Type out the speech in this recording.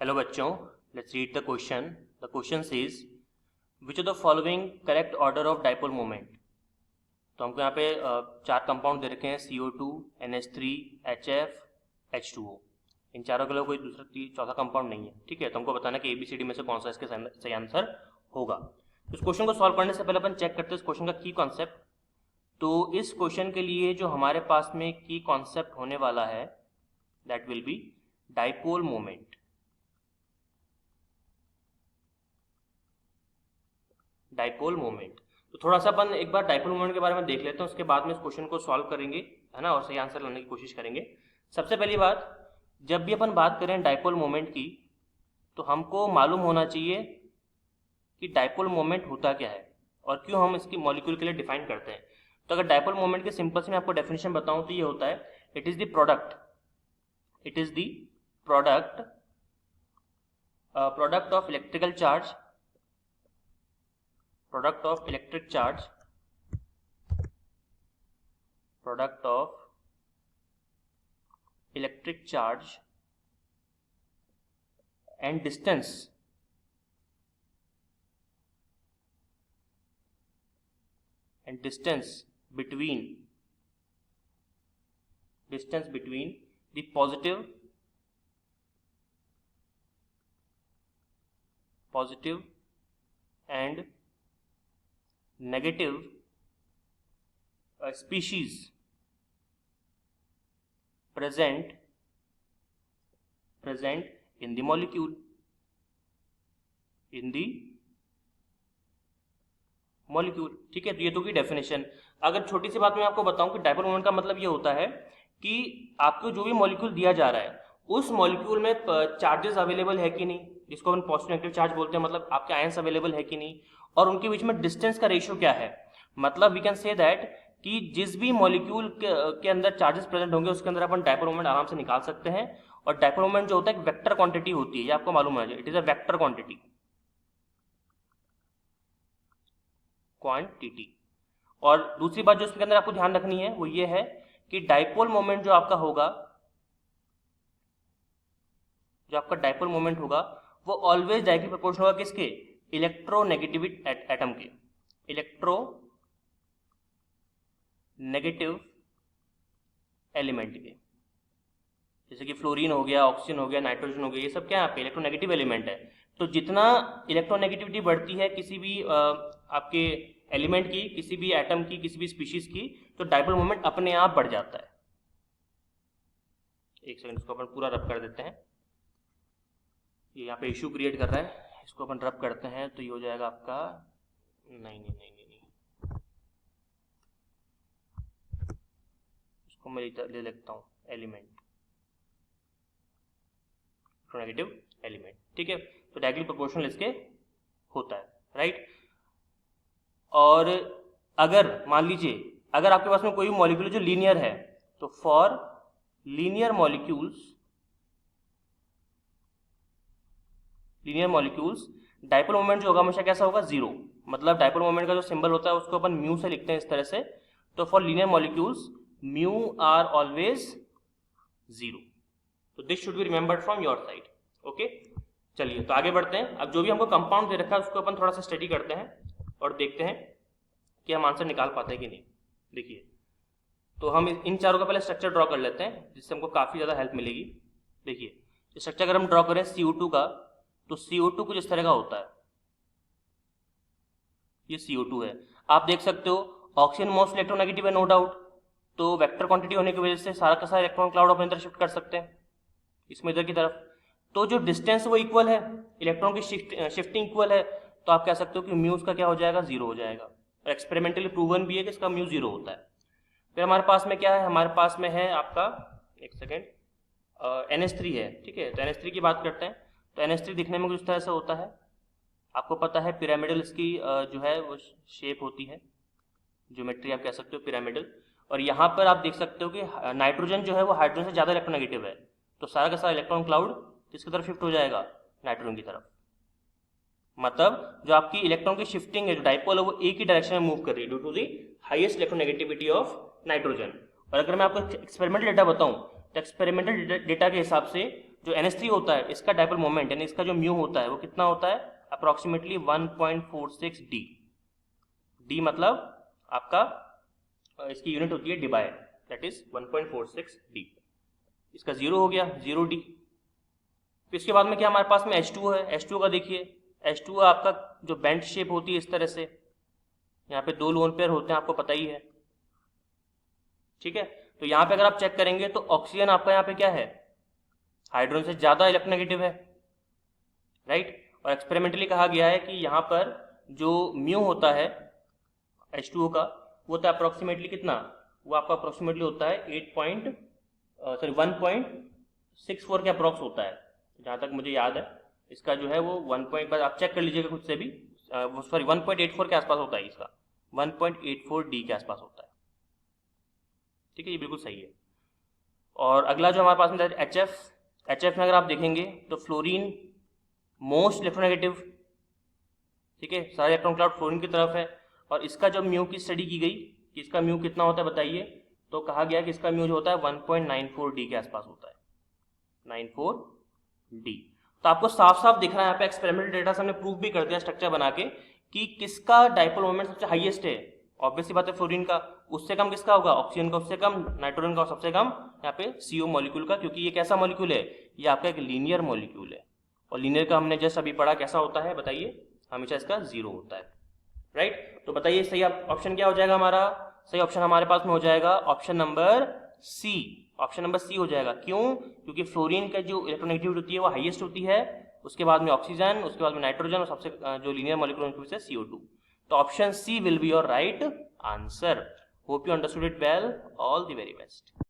Hello बच्चों, let's read the question. The question says which of the following correct order of dipole moment. तो हमको यहाँ पे चार कंपाउंड दे रखे हैं CO2, NH3, HF, H2O. इन चारों के लिए कोई दूसरा चौथा कंपाउंड नहीं है. ठीक है, तो हमको बताना कि ABCD में से कौन सा इसके सही आंसर होगा. इस क्वेश्चन को सॉल्व करने से पहले अपन चेक करते हैं इस क्वेश्चन का की कॉन्सेप्ट. तो इस क्वेश्चन के लिए जो हमारे पास में की कॉन्सेप्ट होने वाला है that will be dipole moment. Dipole moment. तो थोड़ा सा अपन एक बार डाइपोल मोमेंट के बारे में देख लेते हैं, उसके बाद में इस क्वेश्चन को सॉल्व करेंगे, है ना, और सही आंसर लाने की कोशिश करेंगे. सबसे पहली बात, जब भी अपन बात करें डाइपोल मोमेंट की तो हमको मालूम होना चाहिए कि डाइपोल मोमेंट होता क्या है और क्यों हम इसकी मॉलिक्यूल के लिए डिफाइन करते हैं. तो अगर डाइपोल मोमेंट के सिंपल से मैं आपको डेफिनेशन बताऊं तो ये होता है, it is the product of electric charge and distance between the positive and negative species present in the molecule. ठीक है, तो ये तो की डेफिनेशन. अगर छोटी सी बात मैं आपको बताऊं कि डाइपोल मोमेंट का मतलब ये होता है कि आपको जो भी मॉलिक्यूल दिया जा रहा है उस मॉलिक्यूल में चार्जेस अवेलेबल है कि नहीं, जिसको अपन पॉजिटिव नेगेटिव चार्ज बोलते हैं, मतलब आपके आयंस अवेलेबल है कि नहीं, और उनके बीच में डिस्टेंस का रेशियो क्या है. मतलब वी कैन से दैट कि जिस भी मॉलिक्यूल के अंदर चार्जेस प्रेजेंट होंगे उसके अंदर अपन डाइपोल मोमेंट आराम से निकाल सकते हैं. और डाइपोल मोमेंट जो होता है एक वेक्टर क्वांटिटी होती है, ये आपको मालूम है, it is a vector quantity. और दूसरी बात जो इसके अंदर आपको ध्यान रखनी है वो ये है कि डाइपोल मोमेंट जो आपका डाइपोल मोमेंट होगा वो ऑलवेज डायरेक्टली प्रोपोर्शनल होगा किसके, इलेक्ट्रोनेगेटिविटी एटम के, इलेक्ट्रोनेगेटिव एलिमेंट के. जैसे कि फ्लोरीन हो गया, ऑक्सीजन हो गया, नाइट्रोजन हो गया, ये सब क्या है आपके इलेक्ट्रोनेगेटिव एलिमेंट है. तो जितना इलेक्ट्रोनेगेटिविटी बढ़ती है किसी भी आपके एलिमेंट की, किसी भी एटम की, किसी भी स्पीशीज की, तो डाइपोल मोमेंट अपने आप बढ़ जाता है. एक सेकंड, इसको अपन पूरा रब कर देते हैं. ये यहाँ पे इश्यू क्रिएट कर रहा है, इसको अपन रब करते हैं तो ये हो जाएगा आपका नहीं, इसको मैं ले लेता हूँ एलिमेंट, नेगेटिव एलिमेंट. ठीक है, तो डायरेक्टली प्रोपोर्शनल इसके होता है, राइट. और अगर मान लीजिए अगर आपके पास में कोई भी मॉलिक्यूल जो लीनियर है, तो for linear molecules dipole moment जो होगा हमेशा कैसा होगा, जीरो. मतलब डाइपोल मोमेंट का जो सिंबल होता है उसको अपन म्यू से लिखते हैं इस तरह से. तो for linear molecules mu are always zero. तो this should be remembered from your side. Okay, चलिए तो आगे बढ़ते हैं. अब जो भी हमको कंपाउंड दे रखा है उसको अपन थोड़ा सा स्टडी करते हैं और देखते हैं कि हम आंसर निकाल पाते हैं कि नहीं. देखिए, तो हम इन चारों का पहले स्ट्रक्चर ड्रॉ कर लेते हैं जिससे हमको काफ़ी ज़्यादा हेल्प मिलेगी. देखिए, स्ट्रक्चर अगर हम ड्रॉ करें CO2 का, तो CO2 कुछ इस तरह का होता है. ये CO2 है, आप देख सकते हो. ऑक्सीजन मोस्ट इलेक्ट्रोनेगेटिव है, नो डाउट. तो वेक्टर क्वांटिटी होने की वजह से सारा का सारा इलेक्ट्रॉन क्लाउड अपनी तरफ शिफ्ट कर सकते हैं, इसमें इधर की तरफ. तो जो डिस्टेंस वो इक्वल है, इलेक्ट्रॉन की शिफ्टिंग इक्वल है, तो आप कह सकते हो कि म्यू का क्या हो जाएगा, जीरो हो जाएगा. और एक्सपेरिमेंटली प्रूवन भी है कि इसका म्यू जीरो होता है. फिर हमारे पास में क्या है, हमारे पास में है आपका, एक सेकेंड, NH3 है. ठीक है, तो NH3 की बात करते हैं. तो NH3 दिखने में कुछ इस तरह से होता है. आपको पता है पिरामिडल इसकी जो है वो शेप होती है, ज्योमेट्री आप कह सकते हो पिरामिडल. और यहाँ पर आप देख सकते हो कि नाइट्रोजन जो है वो हाइड्रोजन से ज़्यादा इलेक्ट्रोनेगेटिव है, तो सारा का सारा इलेक्ट्रॉन क्लाउड किसकी तरफ शिफ्ट हो जाएगा, नाइट्रोजन की तरफ. मतलब जो आपकी इलेक्ट्रॉन की शिफ्टिंग है, जो डाइपोल है, वो एक ही डायरेक्शन में मूव कर रही है due to the highest electronegativity of nitrogen. और अगर मैं आपको एक्सपेरिमेंटल डेटा बताऊं तो एक्सपेरिमेंटल डेटा के हिसाब से जो NH3 होता है इसका डाइपोल मोमेंट यानी इसका जो म्यू होता है वो कितना होता है, अप्रोक्सीमेटली 1.46 डी मतलब आपका इसकी यूनिट होती है डिबाय, दैट इज 1.46 डी। इसका 0 हो गया, 0 डी। फिर इसके बाद में क्या हमारे पास में H2 है। H2 का देखिए, H2 आपका जो बेंट शेप होती है इस तरह से, यहाँ पे 2 लोन पेयर होते हैं, आपको पता ही है, ठीक है। तो यहाँ पे अगर आप चेक करेंगे तो ऑक्सीजन आपका यहाँ पे क्या है, हाइड्रोजन से ज्यादा इलेक्ट्रोनेगेटिव है, राइट। और एक्सपेरिमेंटली कहा गया है कि यहाँ पर जो म्यू होता है H2O का वो होता है अप्रोक्सीमेटली कितना, वो आपका अप्रोक्सीमेटली होता है 1.64 के अप्रोक्स होता है, जहाँ तक मुझे याद है। इसका जो है वो 1 आप चेक कर लीजिएगा खुद से भी, सॉरी 1.84 के आसपास होता है, इसका 1.84 डी के आसपास होता है, ठीक है, ये बिल्कुल सही है। और अगला जो हमारे पास में HF में अगर आप देखेंगे तो फ्लोरीन मोस्ट इलेक्ट्रोनेगेटिव, ठीक है, सारे इलेक्ट्रॉन क्लाउड फ्लोरीन की तरफ है। और इसका जब म्यू की स्टडी की गई कि इसका म्यू कितना होता है बताइए, तो कहा गया कि इसका म्यू जो होता है 1.94 डी के आसपास होता है, 94 डी। तो आपको साफ साफ दिख रहा है यहाँ पे एक्सपेरिमेंटल डेटा से हमने प्रूव भी कर दिया स्ट्रक्चर बना के कि किसका डाइपोल मोमेंट सबसे हाईएस्ट है। ऑब्वियसली बात है फ्लोरीन का, उससे कम किसका होगा, ऑक्सीजन का, उससे कम नाइट्रोजन का, सबसे कम यहाँ पे CO मॉलिक्यूल का, क्योंकि ये कैसा मॉलिक्यूल है, ये आपका एक लीनियर मॉलिक्यूल है। और लीनियर का हमने जस्ट अभी पढ़ा कैसा होता है, बताइए, हमेशा इसका 0 होता है, राइट। तो बताइए सही ऑप्शन क्या हो जाएगा हमारा, सही ऑप्शन हमारे पास में हो जाएगा option number C. Option number C हो जाएगा, क्यों, क्योंकि फ्लोरीन का जो इलेक्ट्रोनेगेटिविटी होती है वो हाईएस्ट होती है, उसके बाद में ऑक्सीजन, उसके बाद में नाइट्रोजन, और सबसे जो लीनियर मॉलिक्यूल है CO2। तो option C will be your right answer. Hope you understood it well, all the very best.